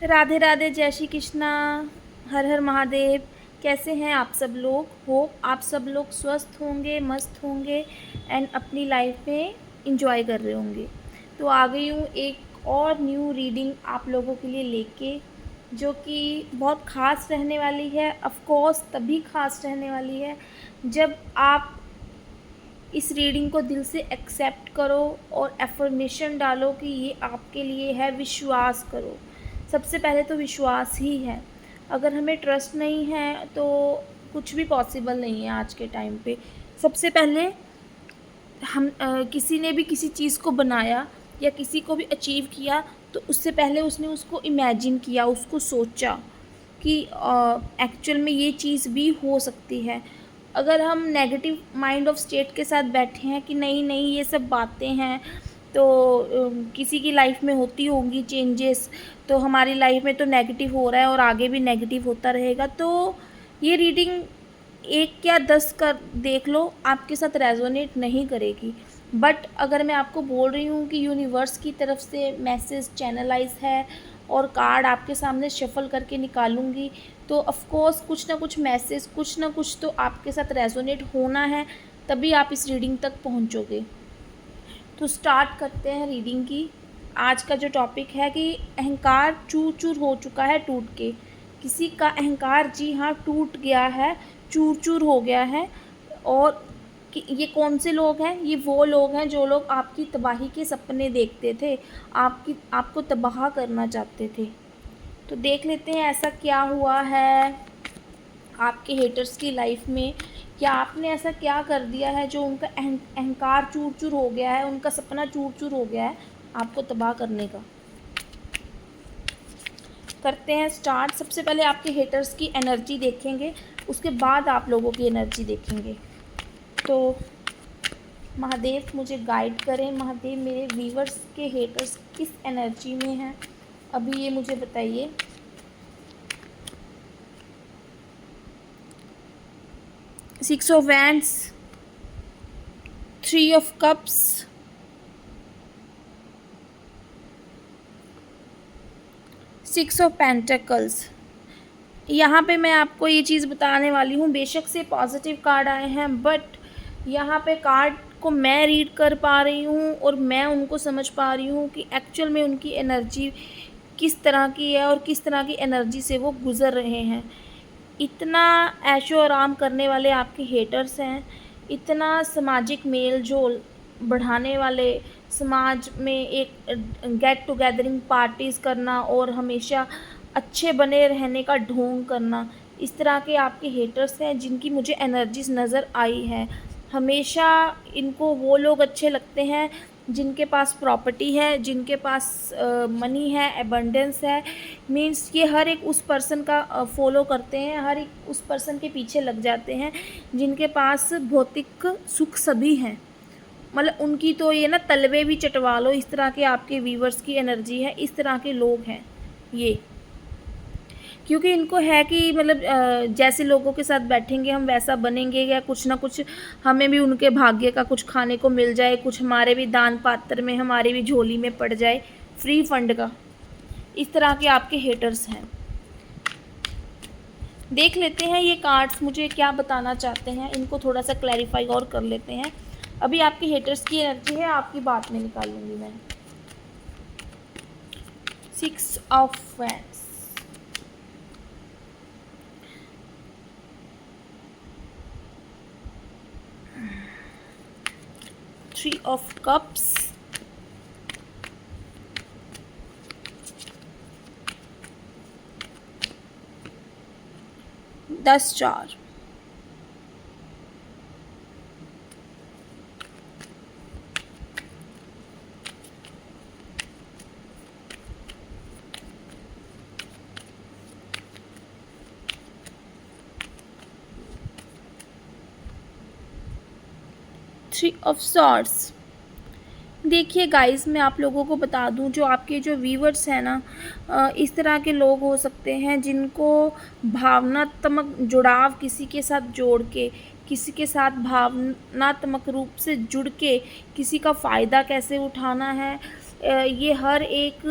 राधे राधे, जय श्री कृष्णा, हर हर महादेव। कैसे हैं आप सब लोग? होप आप सब लोग स्वस्थ होंगे, मस्त होंगे एंड अपनी लाइफ में इंजॉय कर रहे होंगे। तो आ गई हूँ एक और न्यू रीडिंग आप लोगों के लिए लेके, जो कि बहुत ख़ास रहने वाली है। ऑफ कोर्स तभी ख़ास रहने वाली है जब आप इस रीडिंग को दिल से एक्सेप्ट करो और एफर्मेशन डालो कि ये आपके लिए है। विश्वास करो, सबसे पहले तो विश्वास ही है। अगर हमें ट्रस्ट नहीं है तो कुछ भी पॉसिबल नहीं है आज के टाइम पे। सबसे पहले हम किसी ने भी किसी चीज़ को बनाया या किसी को भी अचीव किया तो उससे पहले उसने उसको इमेजिन किया, उसको सोचा कि एक्चुअल में ये चीज़ भी हो सकती है। अगर हम नेगेटिव माइंड ऑफ स्टेट के साथ बैठे हैं कि नहीं नहीं ये सब बातें हैं, तो किसी की लाइफ में होती होंगी चेंजेस, तो हमारी लाइफ में तो नेगेटिव हो रहा है और आगे भी नेगेटिव होता रहेगा, तो ये रीडिंग एक या 10 कर देख लो, आपके साथ रेजोनेट नहीं करेगी। बट अगर मैं आपको बोल रही हूँ कि यूनिवर्स की तरफ से मैसेज चैनलाइज है और कार्ड आपके सामने शफल करके निकालूंगी, तो ऑफ कोर्स कुछ ना कुछ मैसेज, कुछ ना कुछ तो आपके साथ रेजोनेट होना है, तभी आप इस रीडिंग तक पहुँचोगे। तो स्टार्ट करते हैं रीडिंग की। आज का जो टॉपिक है कि अहंकार चूर चूर हो चुका है टूट के। किसी का अहंकार, जी हाँ, टूट गया है, चूर चूर हो गया है। और कि ये कौन से लोग हैं? ये वो लोग हैं जो लोग आपकी तबाही के सपने देखते थे, आपको तबाह करना चाहते थे। तो देख लेते हैं ऐसा क्या हुआ है आपके हेटर्स की लाइफ में। क्या आपने ऐसा क्या कर दिया है जो उनका अहंकार चूर चूर हो गया है, उनका सपना चूर चूर हो गया है आपको तबाह करने का। करते हैं स्टार्ट। सबसे पहले आपके हेटर्स की एनर्जी देखेंगे, उसके बाद आप लोगों की एनर्जी देखेंगे। तो महादेव मुझे गाइड करें। महादेव, मेरे व्यूवर्स के हेटर्स किस एनर्जी में हैं अभी, ये मुझे बताइए। Six of wands, 3 of cups, 6 of pentacles. यहाँ पे मैं आपको ये चीज़ बताने वाली हूँ, बेशक से पॉजिटिव कार्ड आए हैं, बट यहाँ पे कार्ड को मैं रीड कर पा रही हूँ और मैं उनको समझ पा रही हूँ कि एक्चुअल में उनकी एनर्जी किस तरह की है और किस तरह की एनर्जी से वो गुज़र रहे हैं। इतना ऐशो आराम करने वाले आपके हेटर्स हैं, इतना सामाजिक मेल जोल बढ़ाने वाले, समाज में एक गेट टुगेदरिंग पार्टीज़ करना और हमेशा अच्छे बने रहने का ढोंग करना, इस तरह के आपके हेटर्स हैं जिनकी मुझे एनर्जीज नज़र आई है। हमेशा इनको वो लोग अच्छे लगते हैं जिनके पास प्रॉपर्टी है, जिनके पास मनी है, एबंडेंस है। मीन्स ये हर एक उस पर्सन का फॉलो करते हैं, हर एक उस पर्सन के पीछे लग जाते हैं जिनके पास भौतिक सुख सभी हैं। मतलब उनकी तो ये ना तलवे भी चटवा लो, इस तरह के आपके व्यूवर्स की एनर्जी है, इस तरह के लोग हैं ये। क्योंकि इनको है कि मतलब जैसे लोगों के साथ बैठेंगे हम वैसा बनेंगे, या कुछ ना कुछ हमें भी उनके भाग्य का कुछ खाने को मिल जाए, कुछ हमारे भी दान पात्र में, हमारी भी झोली में पड़ जाए फ्री फंड का। इस तरह के आपके हेटर्स हैं। देख लेते हैं ये कार्ड्स मुझे क्या बताना चाहते हैं, इनको थोड़ा सा क्लैरिफाई और कर लेते हैं। अभी आपके हेटर्स की एनर्जी है, आपकी बात में निकालूंगी मैं। 6 of wands, 3 of cups, 10 4, 3 of swords. देखिए गाइस, मैं आप लोगों को बता दूं, जो आपके जो व्यूवर्स हैं ना, इस तरह के लोग हो सकते हैं जिनको भावनात्मक जुड़ाव किसी के साथ जोड़ के, किसी के साथ भावनात्मक रूप से जुड़ के किसी का फ़ायदा कैसे उठाना है, ये हर एक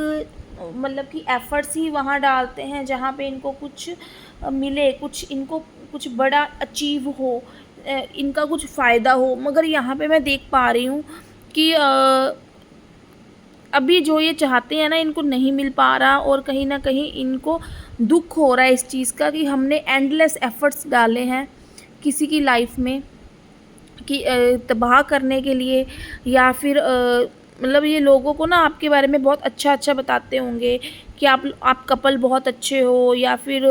मतलब कि एफ़र्ट्स ही वहाँ डालते हैं जहाँ पे इनको कुछ मिले, कुछ इनको कुछ बड़ा अचीव हो, इनका कुछ फ़ायदा हो। मगर यहाँ पे मैं देख पा रही हूँ कि अभी जो ये चाहते हैं ना, इनको नहीं मिल पा रहा, और कहीं न कहीं इनको दुःख हो रहा है इस चीज़ का कि हमने एंडलेस एफ़र्ट्स डाले हैं किसी की लाइफ़ में कि तबाह करने के लिए, या फिर मतलब ये लोगों को ना आपके बारे में बहुत अच्छा-अच्छा बताते होंगे कि आप कपल बहुत अच्छे हो, या फिर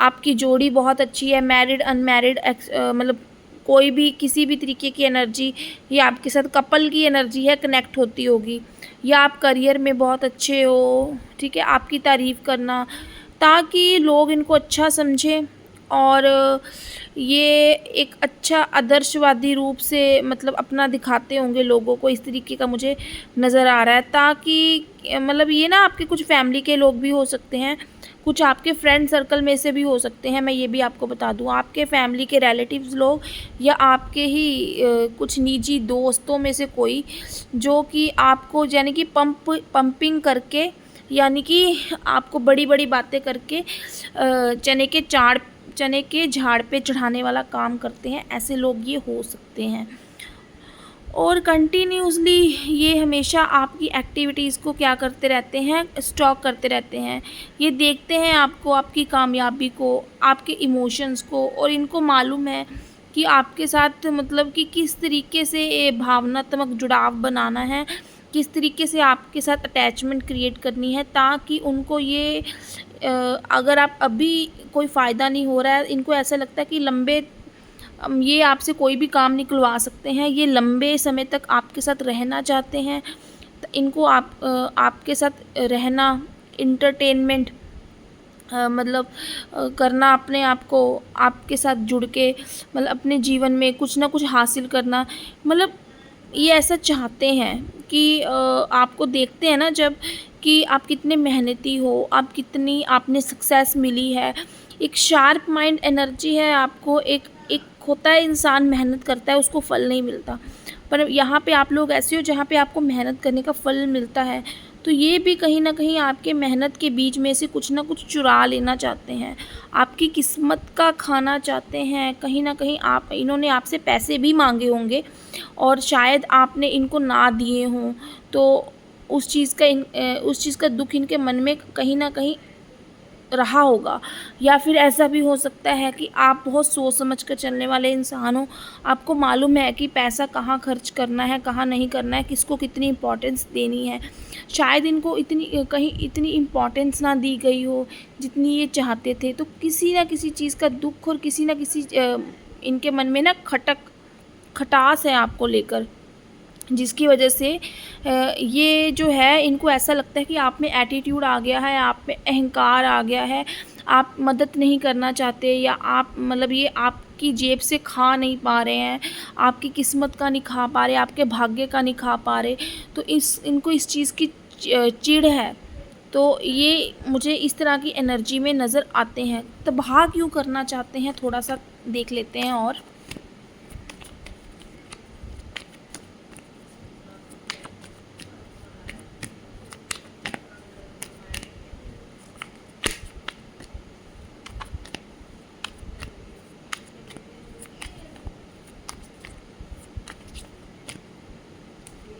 आपकी जोड़ी बहुत अच्छी है, मैरिड अनमैरिड मतलब कोई भी किसी भी तरीके की एनर्जी, ये आपके साथ कपल की एनर्जी है, कनेक्ट होती होगी, या आप करियर में बहुत अच्छे हो, ठीक है? आपकी तारीफ़ करना, ताकि लोग इनको अच्छा समझें, और ये एक अच्छा आदर्शवादी रूप से मतलब अपना दिखाते होंगे लोगों को, इस तरीके का मुझे नज़र आ रहा है। ताकि मतलब ये ना आपके कुछ फैमिली के लोग भी हो सकते हैं, कुछ आपके फ्रेंड सर्कल में से भी हो सकते हैं, मैं ये भी आपको बता दूँ। आपके फैमिली के रिलेटिव्स लोग, या आपके ही कुछ निजी दोस्तों में से कोई, जो कि आपको यानी कि पंपिंग करके, यानी कि आपको बड़ी-बड़ी बातें करके चने के झाड़ पे चढ़ाने वाला काम करते हैं, ऐसे लोग ये हो सकते हैं। और कंटिन्यूअसली ये हमेशा आपकी एक्टिविटीज़ को क्या करते रहते हैं, स्टॉक करते रहते हैं। ये देखते हैं आपको, आपकी कामयाबी को, आपके इमोशंस को, और इनको मालूम है कि आपके साथ मतलब कि किस तरीके से ये भावनात्मक जुड़ाव बनाना है, किस तरीके से आपके साथ अटैचमेंट क्रिएट करनी है, ताकि उनको ये अगर आप अभी कोई फ़ायदा नहीं हो रहा है, इनको ऐसा लगता है कि ये आपसे कोई भी काम निकलवा सकते हैं, ये लंबे समय तक आपके साथ रहना चाहते हैं। तो इनको आपके साथ रहना, एंटरटेनमेंट मतलब करना, अपने आप को आपके साथ जुड़ के मतलब अपने जीवन में कुछ ना कुछ हासिल करना, मतलब ये ऐसा चाहते हैं कि आपको देखते हैं ना जब, कि आप कितने मेहनती हो, आप कितनी आपने सक्सेस मिली है, एक शार्प माइंड एनर्जी है आपको, एक एक होता है इंसान मेहनत करता है उसको फल नहीं मिलता, पर यहाँ पे आप लोग ऐसे हो जहाँ पे आपको मेहनत करने का फल मिलता है। तो ये भी कहीं न कहीं आपके मेहनत के बीच में से कुछ ना कुछ चुरा लेना चाहते हैं, आपकी किस्मत का खाना चाहते हैं। कहीं न कहीं इन्होंने आपसे पैसे भी माँगे होंगे, और शायद आपने इनको ना दिए हों, तो उस चीज़ का दुःख इनके मन में कहीं न कहीं रहा होगा। या फिर ऐसा भी हो सकता है कि आप बहुत सोच समझ कर चलने वाले इंसान हो, आपको मालूम है कि पैसा कहाँ खर्च करना है, कहाँ नहीं करना है, किसको कितनी इम्पोर्टेंस देनी है। शायद इनको कहीं इतनी इम्पोर्टेंस ना दी गई हो जितनी ये चाहते थे, तो किसी न किसी चीज़ का दुःख, और किसी न किसी इनके मन में ना खटास है आपको लेकर, जिसकी वजह से ये जो है इनको ऐसा लगता है कि आप में एटीट्यूड आ गया है, आप में अहंकार आ गया है, आप मदद नहीं करना चाहते, या आप मतलब ये आपकी जेब से खा नहीं पा रहे हैं, आपकी किस्मत का नहीं खा पा रहे, आपके भाग्य का नहीं खा पा रहे। तो इनको इस चीज़ की चिढ़ है। तो ये मुझे इस तरह की एनर्जी में नज़र आते हैं। तबाह क्यों करना चाहते हैं, थोड़ा-सा देख लेते हैं और।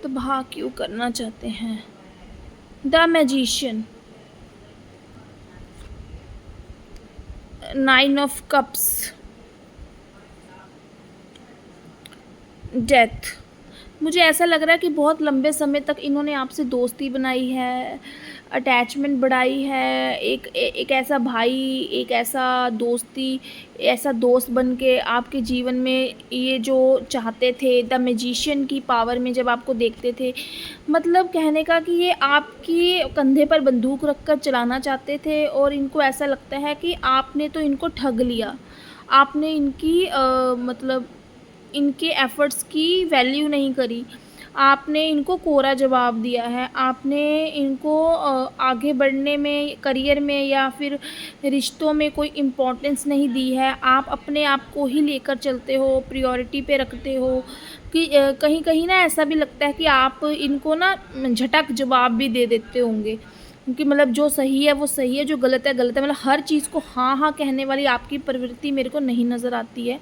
तबाह क्यों करना चाहते हैं? The magician, 9 of cups, death. मुझे ऐसा लग रहा है कि बहुत लंबे समय तक इन्होंने आपसे दोस्ती बनाई है, अटैचमेंट बढ़ाई है, एक ऐसा भाई, एक ऐसा दोस्त बन के आपके जीवन में ये जो चाहते थे, द मैजिशियन की पावर में जब आपको देखते थे, मतलब कहने का कि ये आपकी कंधे पर बंदूक रख कर चलाना चाहते थे, और इनको ऐसा लगता है कि आपने तो इनको ठग लिया। आपने मतलब इनके एफ़र्ट्स की वैल्यू नहीं करी। आपने इनको कोरा जवाब दिया है। आपने इनको आगे बढ़ने में, करियर में या फिर रिश्तों में कोई इम्पोर्टेंस नहीं दी है। आप अपने आप को ही लेकर चलते हो, प्रायोरिटी पे रखते हो, कि कहीं-कहीं ना ऐसा भी लगता है कि आप इनको ना झटक जवाब भी दे देते होंगे। क्योंकि मतलब जो सही है वो सही है, जो गलत है गलत है, मतलब हर चीज़ को हाँ हाँ कहने वाली आपकी प्रवृत्ति मेरे को नहीं नज़र आती है।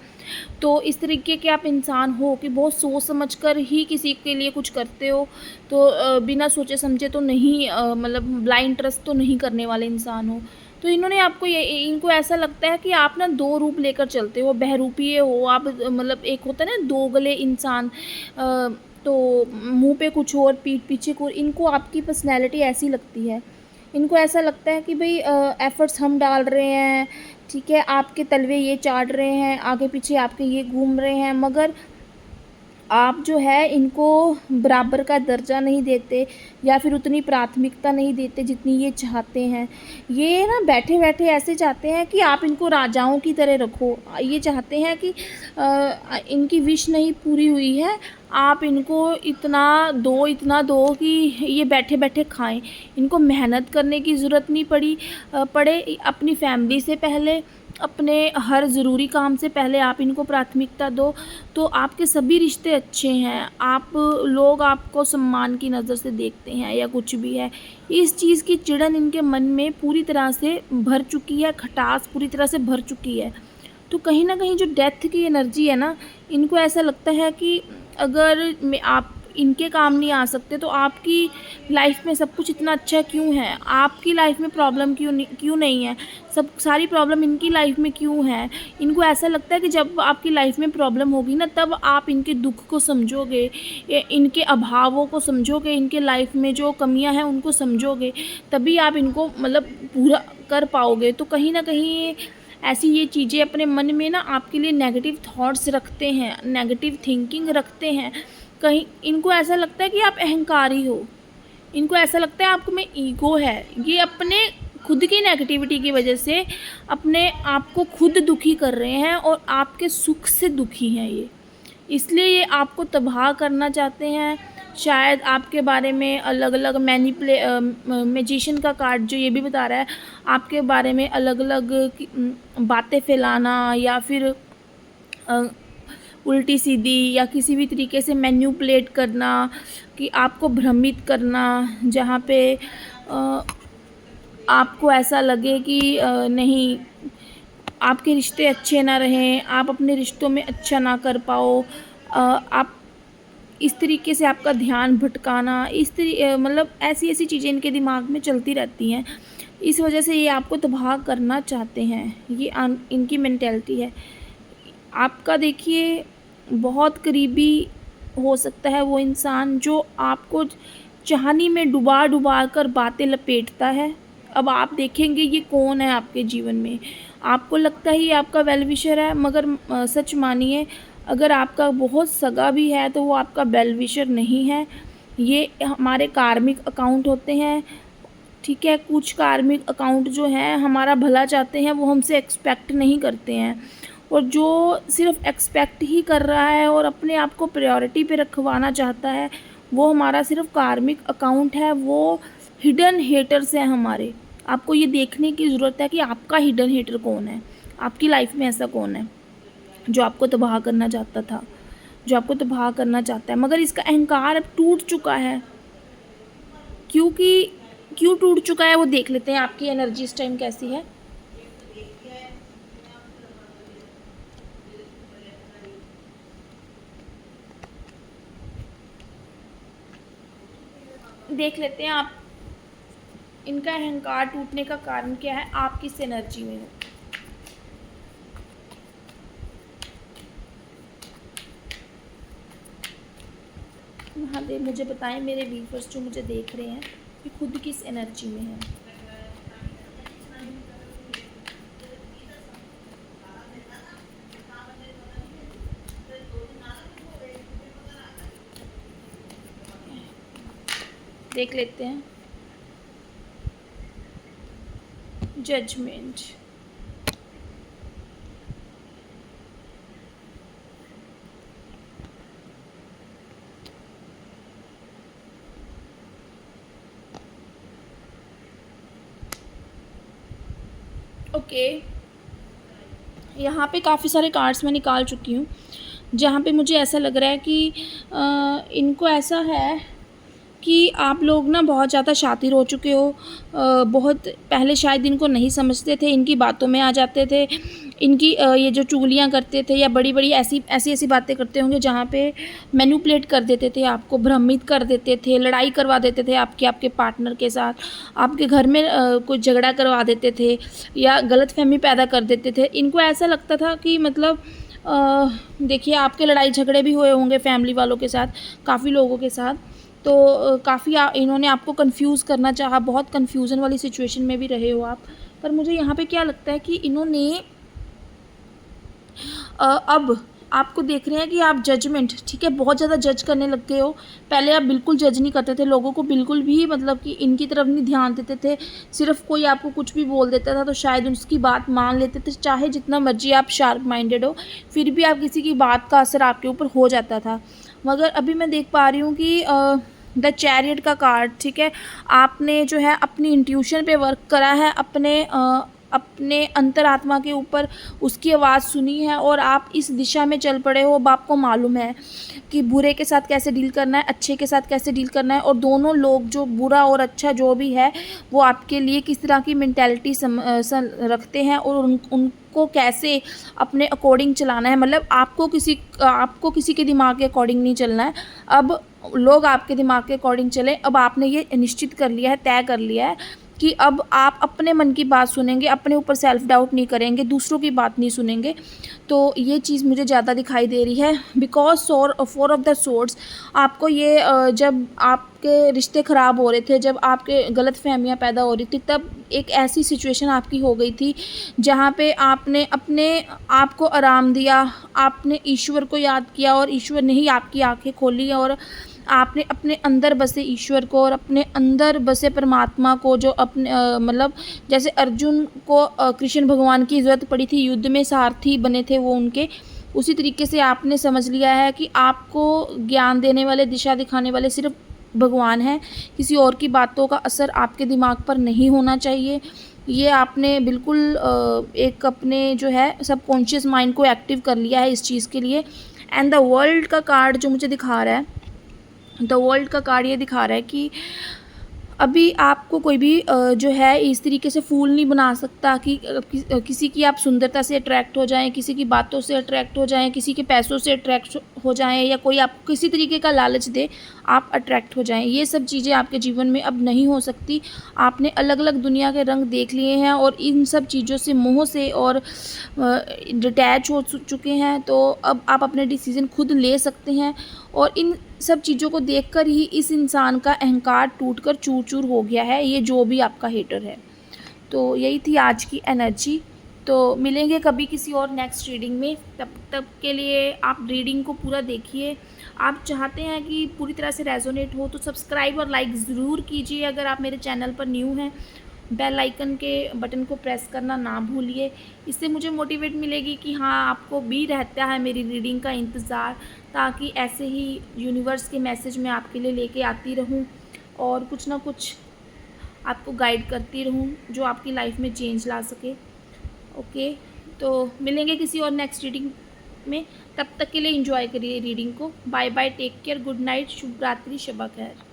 तो इस तरीके के आप इंसान हो कि बहुत सोच समझ कर ही किसी के लिए कुछ करते हो, तो बिना सोचे समझे तो नहीं, मतलब ब्लाइंड ट्रस्ट तो नहीं करने वाले इंसान हो। तो इन्होंने आपको ये इनको ऐसा लगता है कि आप ना दो रूप लेकर चलते हो, बहरूपिये हो आप, मतलब एक होता है ना दोगले इंसान, तो मुंह पे कुछ और पीठ पीछे कुछ, इनको आपकी पर्सनैलिटी ऐसी लगती है। इनको ऐसा लगता है कि भाई एफ़र्ट्स हम डाल रहे हैं, ठीक है, आपके तलवे ये चाट रहे हैं, आगे पीछे आपके ये घूम रहे हैं, मगर आप जो है इनको बराबर का दर्जा नहीं देते या फिर उतनी प्राथमिकता नहीं देते जितनी ये चाहते हैं। ये ना बैठे-बैठे ऐसे चाहते हैं कि आप इनको राजाओं की तरह रखो। ये चाहते हैं कि इनकी विश नहीं पूरी हुई है, आप इतना दो कि ये बैठे-बैठे खाएँ। इनको मेहनत करने की ज़रूरत नहीं पड़े, अपनी फैमिली से पहले, अपने हर ज़रूरी काम से पहले आप इनको प्राथमिकता दो, तो आपके सभी रिश्ते अच्छे हैं। लोग आपको सम्मान की नज़र से देखते हैं या कुछ भी है। इस चीज़ की चिड़न इनके मन में पूरी तरह से भर चुकी है, खटास पूरी तरह से भर चुकी है। तो कहीं न कहीं जो डेथ की एनर्जी है ना, इनको ऐसा लगता है कि अगर आप इनके काम नहीं आ सकते तो आपकी लाइफ में सब कुछ इतना अच्छा क्यों है? आपकी लाइफ में प्रॉब्लम क्यों नहीं है? सारी प्रॉब्लम इनकी लाइफ में क्यों है? इनको ऐसा लगता है कि जब आपकी लाइफ में प्रॉब्लम होगी ना, तब आप इनके दुःख को समझोगे, इनके अभावों को समझोगे, इनके लाइफ में जो कमियां हैं उनको समझोगे, तभी आप इनको मतलब पूरा कर पाओगे। तो कहीं ना कहीं ऐसी ये चीज़ें अपने मन में ना आपके लिए नेगेटिव थॉट्स रखते हैं, नेगेटिव थिंकिंग रखते हैं। कहीं इनको ऐसा लगता है कि आप अहंकारी हो, इनको ऐसा लगता है आप में ईगो है। ये अपने खुद की नेगेटिविटी की वजह से अपने आप को खुद दुखी कर रहे हैं और आपके सुख से दुखी हैं ये। इसलिए ये आपको तबाह करना चाहते हैं। शायद आपके बारे में अलग-अलग मैजिशियन का कार्ड जो ये भी बता रहा है, आपके बारे में अलग-अलग बातें फैलाना या फिर उल्टी सीधी या किसी भी तरीके से मैनिपुलेट करना, कि आपको भ्रमित करना, जहाँ पे आपको ऐसा लगे कि नहीं, आपके रिश्ते अच्छे ना रहें, आप अपने रिश्तों में अच्छा ना कर पाओ, आप इस तरीके से आपका ध्यान भटकाना, मतलब ऐसी-ऐसी चीज़ें इनके दिमाग में चलती रहती हैं। इस वजह से ये आपको तबाह करना चाहते हैं, ये इनकी मेंटालिटी है। आपका देखिए बहुत करीबी हो सकता है वो इंसान जो आपको चाहनी में डुबा-डुबा कर बातें लपेटता है। अब आप देखेंगे ये कौन है आपके जीवन में। आपको लगता है ये आपका वेल विशर है, मगर सच मानिए अगर आपका बहुत सगा भी है तो वो आपका वेल विशर नहीं है। ये हमारे कार्मिक अकाउंट होते हैं, ठीक है? कुछ कार्मिक अकाउंट जो हैं हमारा भला चाहते हैं, वो हमसे एक्सपेक्ट नहीं करते हैं। और जो सिर्फ़ एक्सपेक्ट ही कर रहा है और अपने आप को प्रायोरिटी पे रखवाना चाहता है, वो हमारा सिर्फ़ कार्मिक अकाउंट है, वो हिडन हेटर्स हैं हमारे। आपको ये देखने की ज़रूरत है कि आपका हिडन हेटर कौन है, आपकी लाइफ में ऐसा कौन है जो आपको तबाह करना चाहता था, जो आपको तबाह करना चाहता है, मगर इसका अहंकार अब टूट चुका है। क्यों टूट चुका है वो देख लेते हैं आपकी एनर्जी इस टाइम कैसी है। देख लेते हैं आप इनका अहंकार टूटने का कारण क्या है, आप किस एनर्जी में हो। महादेव मुझे बताएं, मेरे व्यूअर्स जो मुझे देख रहे हैं कि खुद किस एनर्जी में है। देख लेते हैं जजमेंट। ओके, यहाँ पे काफ़ी सारे कार्ड्स मैं निकाल चुकी हूँ, जहाँ पे मुझे ऐसा लग रहा है कि इनको ऐसा है कि आप लोग ना बहुत ज़्यादा शातिर हो चुके हो। बहुत पहले शायद इनको नहीं समझते थे, इनकी बातों में आ जाते थे। इनकी ये जो चुगलियाँ करते थे या बड़ी-बड़ी ऐसी बातें करते होंगे जहाँ पे मैनिपुलेट कर देते थे, आपको भ्रमित कर देते थे, लड़ाई करवा देते थे आपके पार्टनर के साथ, आपके घर में कोई झगड़ा करवा देते थे या गलतफ़हमी पैदा कर देते थे। इनको ऐसा लगता था कि मतलब देखिए आपके लड़ाई झगड़े भी हुए होंगे फैमिली वालों के साथ, काफ़ी लोगों के साथ। तो काफ़ी इन्होंने आपको कन्फ्यूज़ करना चाहा, बहुत कन्फ्यूज़न वाली सिचुएशन में भी रहे हो आप। पर मुझे यहाँ पे क्या लगता है कि इन्होंने अब आपको देख रहे हैं कि आप जजमेंट, ठीक है, बहुत ज़्यादा जज करने लग गए हो। पहले आप बिल्कुल जज नहीं करते थे लोगों को, बिल्कुल भी मतलब कि इनकी तरफ नहीं ध्यान देते थे। सिर्फ़ कोई आपको कुछ भी बोल देता था तो शायद उसकी बात मान लेते थे, चाहे जितना मर्ज़ी आप शार्प माइंडेड हो, फिर भी आप किसी की बात का असर आपके ऊपर हो जाता था। मगर अभी मैं देख पा रही हूँ कि द चैरियट का कार्ड, ठीक है, आपने जो है अपनी इंट्यूशन पे वर्क करा है, अपने अंतरात्मा के ऊपर उसकी आवाज़ सुनी है और आप इस दिशा में चल पड़े हो। अब आपको मालूम है कि बुरे के साथ कैसे डील करना है, अच्छे के साथ कैसे डील करना है, और दोनों लोग जो बुरा और अच्छा जो भी है वो आपके लिए किस तरह की मेंटालिटी रखते हैं और उनको कैसे अपने अकॉर्डिंग चलाना है। मतलब आपको किसी के दिमाग के अकॉर्डिंग नहीं चलना है, अब लोग आपके दिमाग के अकॉर्डिंग चलें। अब आपने ये निश्चित कर लिया है, तय कर लिया है कि अब आप अपने मन की बात सुनेंगे, अपने ऊपर सेल्फ डाउट नहीं करेंगे, दूसरों की बात नहीं सुनेंगे। तो ये चीज़ मुझे ज़्यादा दिखाई दे रही है बिकॉज 4 ऑफ द सोर्ड्स आपको ये जब आपके रिश्ते ख़राब हो रहे थे, जब आपके गलतफहमियां पैदा हो रही थी, तब एक ऐसी सिचुएशन आपकी हो गई थी जहाँ पे आपने अपने आप को आराम दिया, आपने ईश्वर को याद किया और ईश्वर ने ही आपकी आँखें खोली और आपने अपने अंदर बसे ईश्वर को और अपने अंदर बसे परमात्मा को, जो अपने मतलब जैसे अर्जुन को कृष्ण भगवान की ज़रूरत पड़ी थी, युद्ध में सारथी बने थे वो उनके, उसी तरीके से आपने समझ लिया है कि आपको ज्ञान देने वाले, दिशा दिखाने वाले सिर्फ भगवान हैं। किसी और की बातों का असर आपके दिमाग पर नहीं होना चाहिए। ये आपने बिल्कुल एक अपने जो है सबकॉन्शियस माइंड को एक्टिव कर लिया है इस चीज़ के लिए। एंड द वर्ल्ड का कार्ड जो मुझे दिखा रहा है, द वर्ल्ड का कार्ड ये दिखा रहा है कि अभी आपको कोई भी जो है इस तरीके से फूल नहीं बना सकता कि किसी की आप सुंदरता से अट्रैक्ट हो जाएं, किसी की बातों से अट्रैक्ट हो जाएं, किसी के पैसों से अट्रैक्ट हो जाएं, या कोई आपको किसी तरीके का लालच दे आप अट्रैक्ट हो जाएं। ये सब चीज़ें आपके जीवन में अब नहीं हो सकती। आपने अलग अलग दुनिया के रंग देख लिए हैं और इन सब चीज़ों से, मोह से और डिटैच हो चुके हैं। तो अब आप अपने डिसीज़न खुद ले सकते हैं और इन सब चीज़ों को देखकर ही इस इंसान का अहंकार टूटकर चूर-चूर हो गया है, ये जो भी आपका हेटर है। तो यही थी आज की एनर्जी। तो मिलेंगे कभी किसी और नेक्स्ट रीडिंग में, तब तक के लिए आप रीडिंग को पूरा देखिए। आप चाहते हैं कि पूरी तरह से रेजोनेट हो तो सब्सक्राइब और लाइक ज़रूर कीजिए। अगर आप मेरे चैनल पर न्यू हैं, बेल आइकन के बटन को प्रेस करना ना भूलिए। इससे मुझे मोटिवेट मिलेगी कि हाँ, आपको भी रहता है मेरी रीडिंग का इंतज़ार, ताकि ऐसे ही यूनिवर्स के मैसेज मैं आपके लिए लेके आती रहूं और कुछ ना कुछ आपको गाइड करती रहूं जो आपकी लाइफ में चेंज ला सके। ओके, तो मिलेंगे किसी और नेक्स्ट रीडिंग में। तब तक के लिए एंजॉय करिए रीडिंग को। Bye bye, take care, good night, शुभ रात्रि, शब खैर।